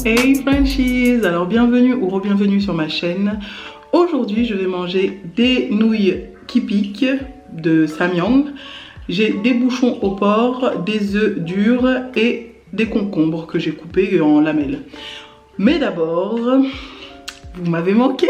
Hey Frenchies, alors bienvenue ou re-bienvenue sur ma chaîne. Aujourd'hui je vais manger des nouilles qui piquent de Samyang. J'ai des bouchons au porc, des œufs durs et des concombres que j'ai coupés en lamelles. Mais d'abord, vous m'avez manqué.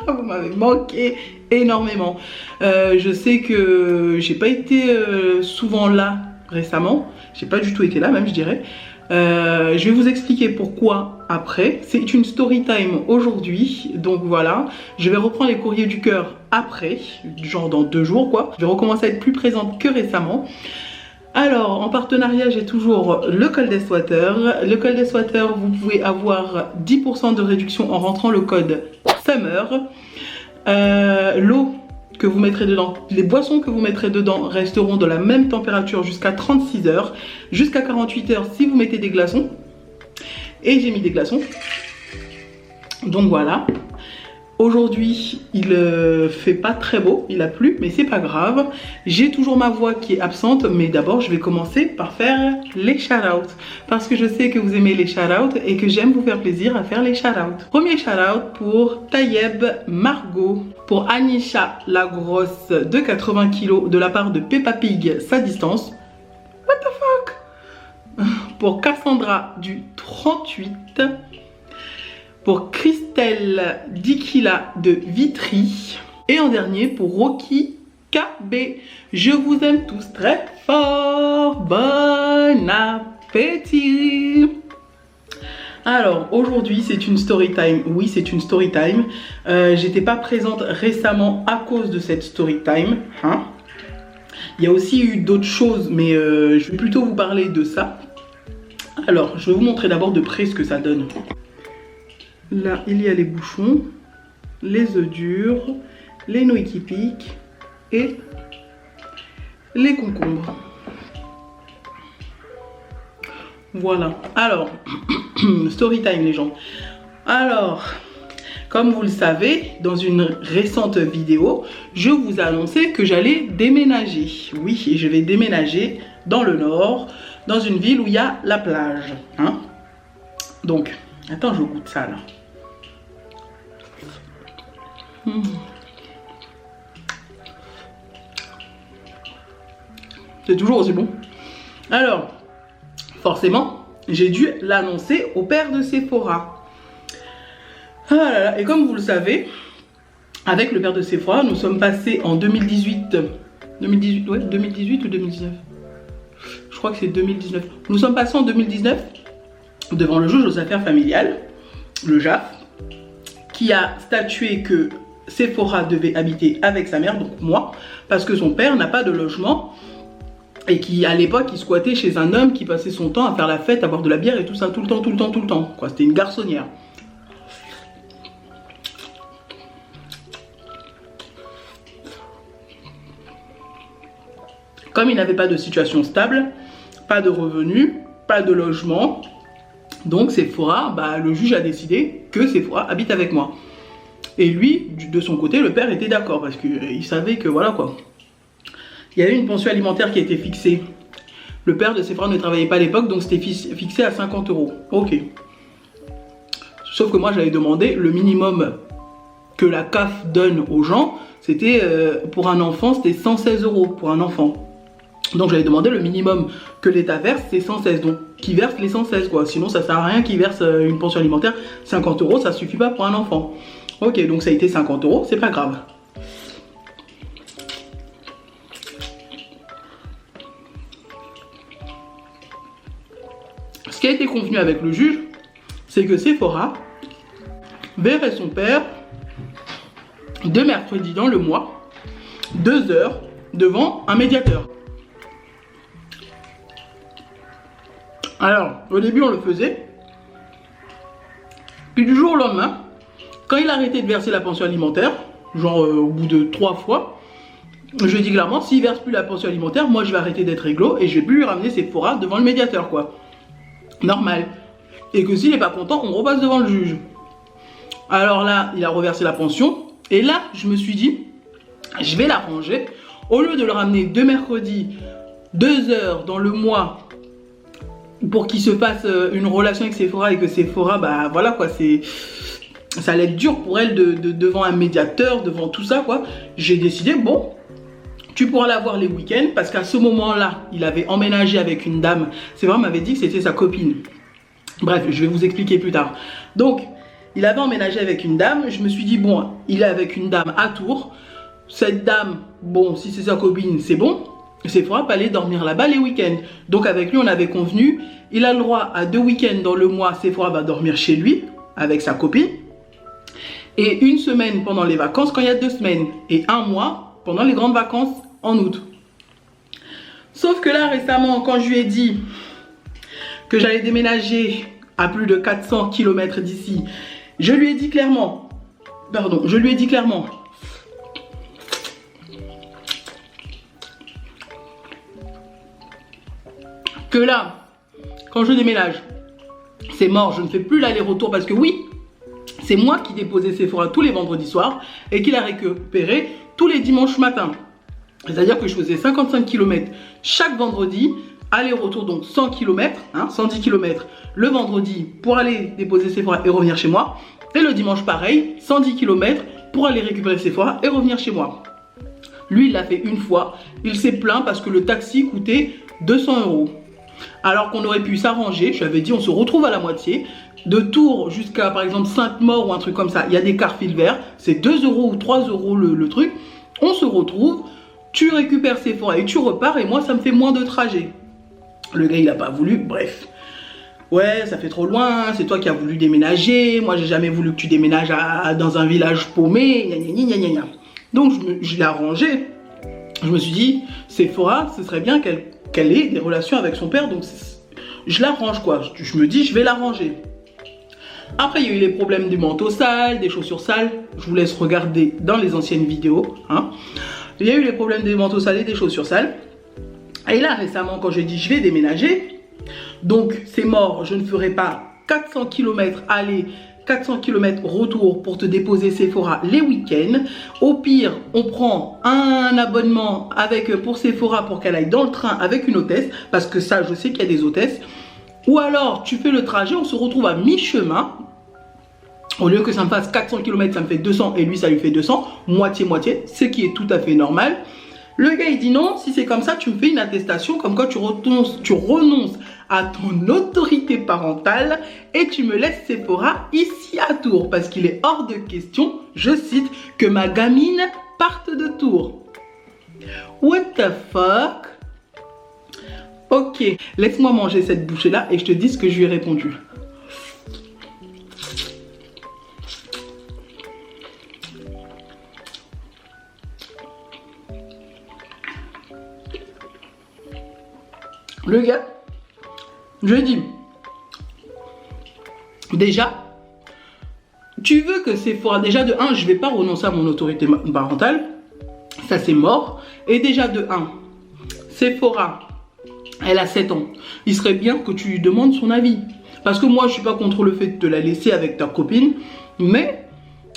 Vous m'avez manqué énormément. Je sais que j'ai pas été souvent là récemment. J'ai pas du tout été là même, je dirais. Je vais vous expliquer pourquoi après. C'est une story time aujourd'hui, donc voilà. Je vais reprendre les courriers du cœur après, genre dans 2 jours quoi. Je vais recommencer à être plus présente que récemment. Alors en partenariat j'ai toujours le Coldest Water. Le Coldest Water, vous pouvez avoir 10% de réduction en rentrant le code SUMMER. L'eau que vous mettrez dedans, les boissons que vous mettrez dedans resteront de la même température jusqu'à 36 heures, jusqu'à 48 heures si vous mettez des glaçons. Et j'ai mis des glaçons. Donc voilà. Aujourd'hui, il fait pas très beau, il a plu, mais c'est pas grave. J'ai toujours ma voix qui est absente, mais d'abord je vais commencer par faire les shout-outs. Parce que je sais que vous aimez les shout-outs et que j'aime vous faire plaisir à faire les shout-outs. Premier shout-out pour Tayeb Margot, pour Anisha la grosse de 80 kg de la part de Peppa Pig, sa distance. What the fuck? Pour Cassandra du 38. Pour Christelle Dikila de Vitry. Et en dernier pour Rocky KB. Je vous aime tous très fort. Bon appétit. Alors aujourd'hui c'est une story time. Oui, c'est une story time. J'étais pas présente récemment à cause de cette story time. Hein. Il y a aussi eu d'autres choses, mais je vais plutôt vous parler de ça. Alors je vais vous montrer d'abord de près ce que ça donne. Là, il y a les bouchons, les œufs durs, les nouilles qui piquent et les concombres. Voilà. Alors, story time les gens. Alors, comme vous le savez, dans une récente vidéo, je vous ai annoncé que j'allais déménager. Oui, et je vais déménager dans le nord, dans une ville où il y a la plage. Hein? Donc, attends, je goûte ça là. C'est toujours aussi bon. Alors, forcément, j'ai dû l'annoncer au père de Sephora. Ah là là, et comme vous le savez, avec le père de Sephora, nous sommes passés en 2018. 2018, ouais, 2018 ou 2019? Je crois que c'est 2019. Nous sommes passés en 2019 devant le juge aux affaires familiales, le JAF, qui a statué que Sephora devait habiter avec sa mère, donc moi, parce que son père n'a pas de logement et qui à l'époque il squattait chez un homme qui passait son temps à faire la fête, à boire de la bière et tout ça, tout le temps. Quoi, c'était une garçonnière. Comme il n'avait pas de situation stable, pas de revenus, pas de logement, donc Sephora, bah, le juge a décidé que Sephora habite avec moi. Et lui, de son côté, le père était d'accord parce qu'il savait que voilà quoi. Il y avait une pension alimentaire qui a été fixée. Le père de Sephora ne travaillait pas à l'époque, donc c'était fixé à 50 €. Ok. Sauf que moi, j'avais demandé le minimum que la CAF donne aux gens. C'était pour un enfant, c'était 116 € pour un enfant. Donc j'avais demandé le minimum que l'État verse, c'est 116. Donc qui verse les 116 quoi. Sinon ça sert à rien qu'il verse une pension alimentaire. 50 €, ça suffit pas pour un enfant. Ok, donc ça a été 50 €, c'est pas grave. Ce qui a été convenu avec le juge, c'est que Sephora verrait son père 2 mercredis dans le mois, 2 heures devant un médiateur. Alors, au début on le faisait, puis du jour au lendemain, quand il a arrêté de verser la pension alimentaire, genre au bout de 3 fois, je dis clairement, s'il verse plus la pension alimentaire, moi je vais arrêter d'être réglo et je vais plus lui ramener Sephora devant le médiateur quoi. Normal. Et que s'il n'est pas content, on repasse devant le juge. Alors là, il a reversé la pension. Et là, je me suis dit, je vais l'arranger. Au lieu de le ramener 2 mercredis 2 heures dans le mois pour qu'il se fasse une relation avec Sephora et que Sephora, bah voilà quoi, ça allait être dur pour elle devant un médiateur, devant tout ça quoi. J'ai décidé, bon, tu pourras la voir les week-ends parce qu'à ce moment-là, il avait emménagé avec une dame. Sephora m'avait dit que c'était sa copine. Bref, je vais vous expliquer plus tard. Donc, il avait emménagé avec une dame. Je me suis dit, bon, il est avec une dame à Tours. Cette dame, bon, si c'est sa copine, c'est bon. Sephora peut aller dormir là-bas les week-ends. Donc, avec lui, on avait convenu. Il a le droit à 2 week-ends dans le mois. Sephora va dormir chez lui avec sa copine. Et 1 semaine pendant les vacances quand il y a 2 semaines. Et 1 mois pendant les grandes vacances en août. Sauf que là, récemment, quand je lui ai dit que j'allais déménager à plus de 400 km d'ici, je lui ai dit clairement, que là, quand je déménage, c'est mort, je ne fais plus l'aller-retour parce que oui, c'est moi qui déposais Sephora tous les vendredis soirs et qui la récupérait tous les dimanches matins. C'est-à-dire que je faisais 55 km chaque vendredi, aller-retour donc 100 km, 110 km le vendredi pour aller déposer Sephora et revenir chez moi. Et le dimanche pareil, 110 km pour aller récupérer Sephora et revenir chez moi. Lui, il l'a fait une fois. Il s'est plaint parce que le taxi coûtait 200 €. Alors qu'on aurait pu s'arranger, je lui avais dit on se retrouve à la moitié. De Tours jusqu'à par exemple Sainte-Maure ou un truc comme ça, il y a des cars fil vert, c'est 2 € ou 3 € le truc. On se retrouve, tu récupères Sephora et tu repars et moi ça me fait moins de trajet. Le gars il a pas voulu, bref. Ouais, ça fait trop loin, c'est toi qui as voulu déménager, moi j'ai jamais voulu que tu déménages dans un village paumé, gna gna gna gna gna. Donc je l'ai arrangé. Je me suis dit, Sephora, ce serait bien qu'elle ait des relations avec son père, donc je l'arrange quoi. Je me dis, je vais l'arranger. Après, il y a eu les problèmes du manteau sale, des chaussures sales. Je vous laisse regarder dans les anciennes vidéos. Il y a eu les problèmes des manteaux sales et des chaussures sales. Et là, récemment, quand j'ai dit je vais déménager, donc c'est mort, je ne ferai pas 400 km aller, 400 km retour pour te déposer Sephora les week-ends. Au pire, on prend un abonnement pour Sephora pour qu'elle aille dans le train avec une hôtesse, parce que ça, je sais qu'il y a des hôtesses. Ou alors, tu fais le trajet, on se retrouve à mi-chemin. Au lieu que ça me fasse 400 km, ça me fait 200 et lui, ça lui fait 200. Moitié-moitié, ce qui est tout à fait normal. Le gars, il dit non, si c'est comme ça, tu me fais une attestation comme quoi tu renonces à ton autorité parentale et tu me laisses Sephora ici à Tours. Parce qu'il est hors de question, je cite, que ma gamine parte de Tours. What the fuck? Ok, laisse-moi manger cette bouchée-là et je te dis ce que je lui ai répondu. Le gars, je lui ai dit, déjà, tu veux que Sephora, déjà de 1, je ne vais pas renoncer à mon autorité parentale, ça c'est mort, et déjà de 1, Sephora, elle a 7 ans, il serait bien que tu lui demandes son avis, parce que moi je ne suis pas contre le fait de te la laisser avec ta copine, mais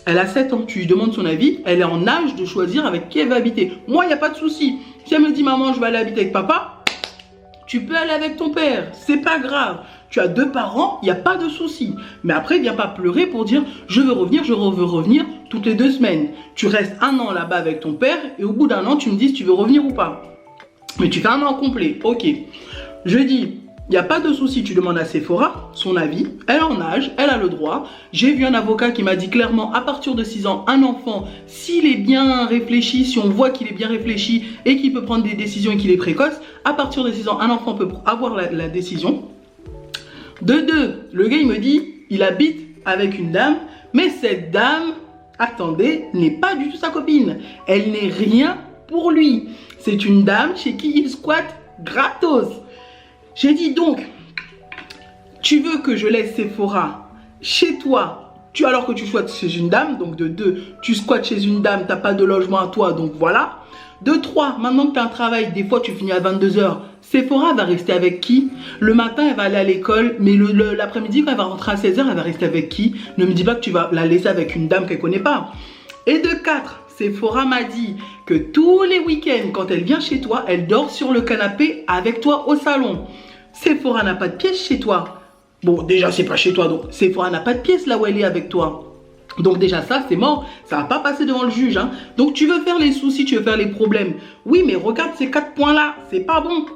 elle a 7 ans, tu lui demandes son avis, elle est en âge de choisir avec qui elle va habiter. Moi il n'y a pas de souci, si elle me dit maman je vais aller habiter avec papa, tu peux aller avec ton père, c'est pas grave. Tu as 2 parents, il n'y a pas de souci. Mais après, viens pas pleurer pour dire je veux revenir toutes les 2 semaines. Tu restes 1 an là-bas avec ton père et au bout d'1 an, tu me dis si tu veux revenir ou pas. Mais tu fais 1 an complet, ok. Je dis, il n'y a pas de souci, tu demandes à Sephora son avis. Elle en âge, elle a le droit. J'ai vu un avocat qui m'a dit clairement, à partir de 6 ans, un enfant, s'il est bien réfléchi, si on voit qu'il est bien réfléchi et qu'il peut prendre des décisions et qu'il est précoce, à partir de 6 ans, un enfant peut avoir la décision. De 2, le gars il me dit, il habite avec une dame, mais cette dame, attendez, n'est pas du tout sa copine. Elle n'est rien pour lui. C'est une dame chez qui il squatte gratos. J'ai dit donc, tu veux que je laisse Sephora chez toi, alors que tu squattes chez une dame, donc de 2, tu squattes chez une dame, tu n'as pas de logement à toi, donc voilà. De 3, maintenant que tu as un travail, des fois tu finis à 22 h, Sephora va rester avec qui? Le matin, elle va aller à l'école, mais l'après-midi, quand elle va rentrer à 16 h, elle va rester avec qui? Ne me dis pas que tu vas la laisser avec une dame qu'elle ne connaît pas. Et de 4, Sephora m'a dit que tous les week-ends, quand elle vient chez toi, elle dort sur le canapé avec toi au salon. Sephora n'a pas de pièce chez toi. Bon, déjà, c'est pas chez toi, donc Sephora n'a pas de pièce là où elle est avec toi. Donc déjà ça, c'est mort, ça va pas passer devant le juge. Hein. Donc tu veux faire les soucis, tu veux faire les problèmes. Oui, mais regarde ces 4 points-là, c'est pas bon.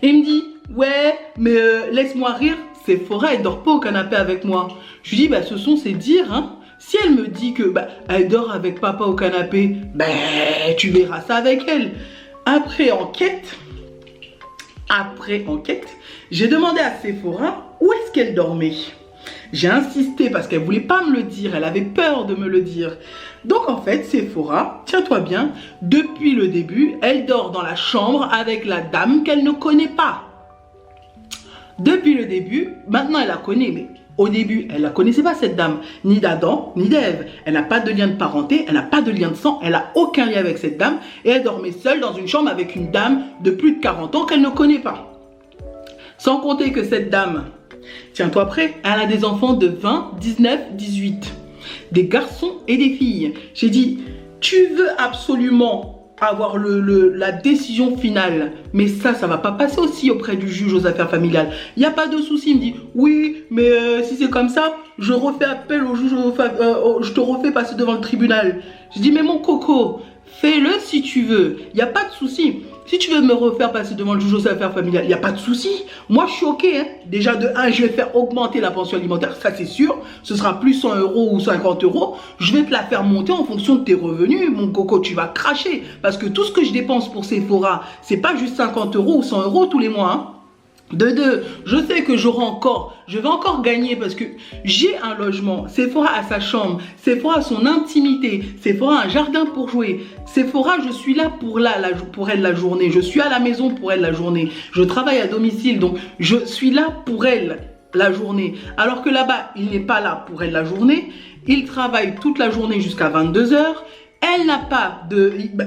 Et il me dit, ouais, mais laisse-moi rire, Sephora, elle dort pas au canapé avec moi. Je lui dis, bah ce sont ses dires, hein. Si elle me dit que bah, elle dort avec papa au canapé, bah tu verras ça avec elle. Après enquête, j'ai demandé à Sephora où est-ce qu'elle dormait. J'ai insisté parce qu'elle voulait pas me le dire, elle avait peur de me le dire. Donc en fait, Sephora, tiens-toi bien, depuis le début, elle dort dans la chambre avec la dame qu'elle ne connaît pas. Depuis le début, maintenant elle la connaît, mais au début, elle ne la connaissait pas cette dame, ni d'Adam, ni d'Ève. Elle n'a pas de lien de parenté, elle n'a pas de lien de sang, elle n'a aucun lien avec cette dame et elle dormait seule dans une chambre avec une dame de plus de 40 ans qu'elle ne connaît pas. Sans compter que cette dame, tiens-toi prêt, elle a des enfants de 20, 19, 18. Des garçons et des filles. J'ai dit, tu veux absolument avoir la décision finale, mais ça va pas passer aussi auprès du juge aux affaires familiales. Il n'y a pas de souci. Il me dit, oui, mais si c'est comme ça, je refais appel au juge, je te refais passer devant le tribunal. Je dis, mais mon coco, fais-le si tu veux. Il n'y a pas de souci. Si tu veux me refaire passer devant le juge aux affaires familiales, il n'y a pas de souci. Moi, je suis OK. Hein. Déjà, de 1, je vais faire augmenter la pension alimentaire. Ça, c'est sûr. Ce sera plus 100 € ou 50 €. Je vais te la faire monter en fonction de tes revenus. Mon coco, tu vas cracher. Parce que tout ce que je dépense pour Sephora, c'est pas juste 50 € ou 100 € tous les mois. Hein. De deux, je sais que je vais encore gagner parce que j'ai un logement. Sephora a sa chambre, Sephora a son intimité, Sephora a un jardin pour jouer. Sephora, je suis là pour elle la journée. Je suis à la maison pour elle la journée. Je travaille à domicile, donc je suis là pour elle la journée. Alors que là-bas, il n'est pas là pour elle la journée. Il travaille toute la journée jusqu'à 22 h. Elle n'a pas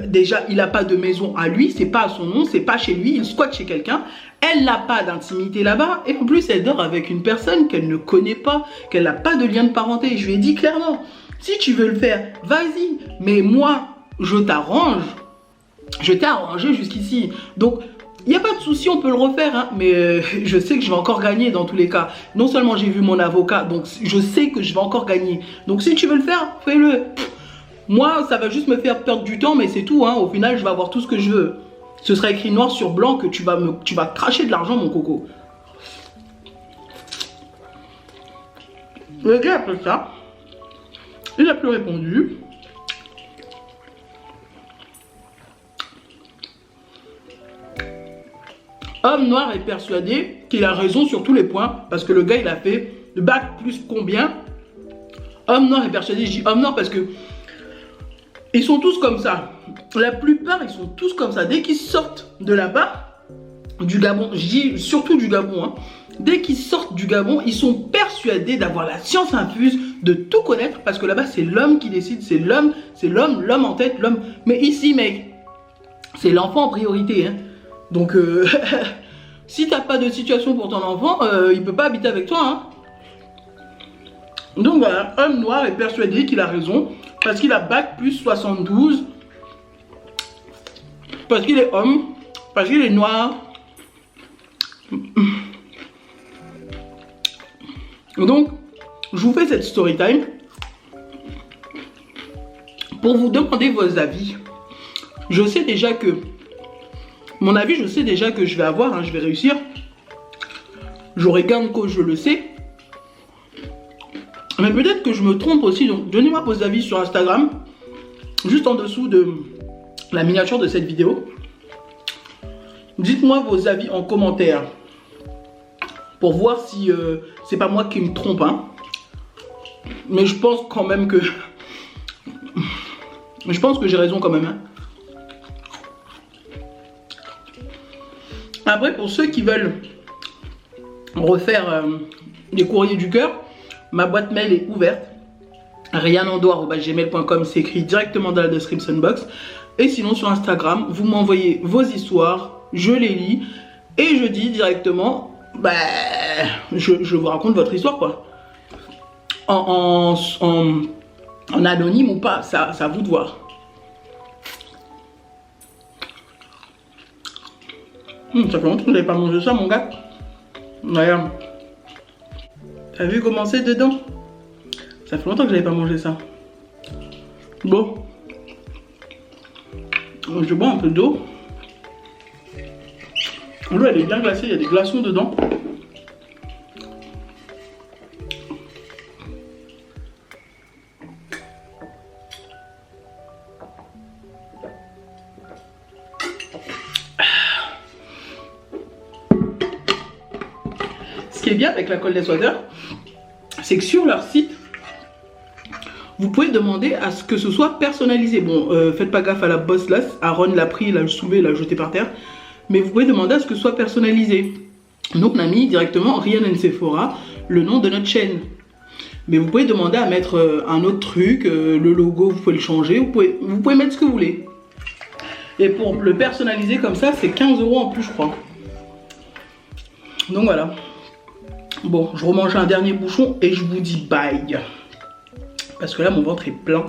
déjà, il n'a pas de maison à lui, c'est pas à son nom, c'est pas chez lui, il squatte chez quelqu'un. Elle n'a pas d'intimité là-bas et en plus elle dort avec une personne qu'elle ne connaît pas, qu'elle n'a pas de lien de parenté. Je lui ai dit clairement, si tu veux le faire, vas-y, mais moi, je t'arrange. Je t'ai arrangé jusqu'ici. Donc, il n'y a pas de souci, on peut le refaire, hein, mais je sais que je vais encore gagner dans tous les cas. Non seulement j'ai vu mon avocat, donc je sais que je vais encore gagner. Donc si tu veux le faire, fais-le. Moi, ça va juste me faire perdre du temps, mais c'est tout. Hein. Au final, je vais avoir tout ce que je veux. Ce sera écrit noir sur blanc que tu vas cracher de l'argent, mon coco. Le gars, après ça, il n'a plus répondu. Homme noir est persuadé qu'il a raison sur tous les points, parce que le gars, il a fait le bac plus combien. Homme noir est persuadé, je dis homme noir parce que ils sont tous comme ça. La plupart, ils sont tous comme ça. Dès qu'ils sortent de là-bas, du Gabon, je dis surtout du Gabon, hein, dès qu'ils sortent du Gabon, ils sont persuadés d'avoir la science infuse, de tout connaître, parce que là-bas, c'est l'homme qui décide, c'est l'homme en tête, l'homme. Mais ici, mec, c'est l'enfant en priorité. Hein. Donc, si t'as pas de situation pour ton enfant, il peut pas habiter avec toi. Hein. Donc voilà, homme noir est persuadé qu'il a raison. Parce qu'il a bac plus 72. Parce qu'il est homme. Parce qu'il est noir. Donc, je vous fais cette story time pour vous demander vos avis. Je sais déjà que mon avis, je sais déjà que je vais avoir, hein, je vais réussir. J'aurai gain de cause, je le sais. Mais peut-être que je me trompe aussi, donc donnez-moi vos avis sur Instagram, juste en dessous de la miniature de cette vidéo. Dites-moi vos avis en commentaire, pour voir si c'est pas moi qui me trompe. Hein. Mais je pense quand même que... je pense que j'ai raison quand même. Hein. Après, pour ceux qui veulent refaire des courriers du cœur, ma boîte mail est ouverte. rianando@gmail.com, c'est écrit directement dans la description box. Et sinon sur Instagram, vous m'envoyez vos histoires, je les lis et je dis directement, bah, je vous raconte votre histoire quoi. En anonyme ou pas, ça à vous de voir. Ça fait longtemps que j'avais pas mangé ça, mon gars. Regarde. T'as vu comment c'est dedans? Ça fait longtemps que j'avais pas mangé ça. Bon. Je bois un peu d'eau. L'eau elle est bien glacée, il y a des glaçons dedans. Ce qui est bien avec la Cold Water, c'est que sur leur site, vous pouvez demander à ce que ce soit personnalisé. Bon, faites pas gaffe à la bosse là, Aaron l'a pris, l'a soulevé, l'a jeté par terre. Mais vous pouvez demander à ce que ce soit personnalisé. Donc on a mis directement Rihanna and Sephora, le nom de notre chaîne. Mais vous pouvez demander à mettre un autre truc, le logo, vous pouvez le changer, vous pouvez mettre ce que vous voulez. Et pour le personnaliser comme ça, c'est 15 € en plus, je crois. Donc voilà. Bon, je remange un dernier bouchon et je vous dis bye. Parce que là, mon ventre est plein.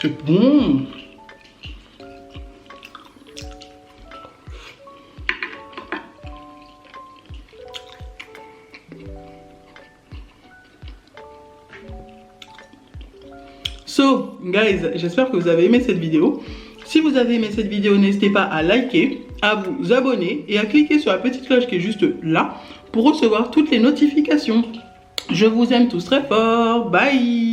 C'est bon. So, guys, j'espère que vous avez aimé cette vidéo. Si vous avez aimé cette vidéo, n'hésitez pas à liker, à vous abonner et à cliquer sur la petite cloche qui est juste là pour recevoir toutes les notifications. Je vous aime tous très fort. Bye!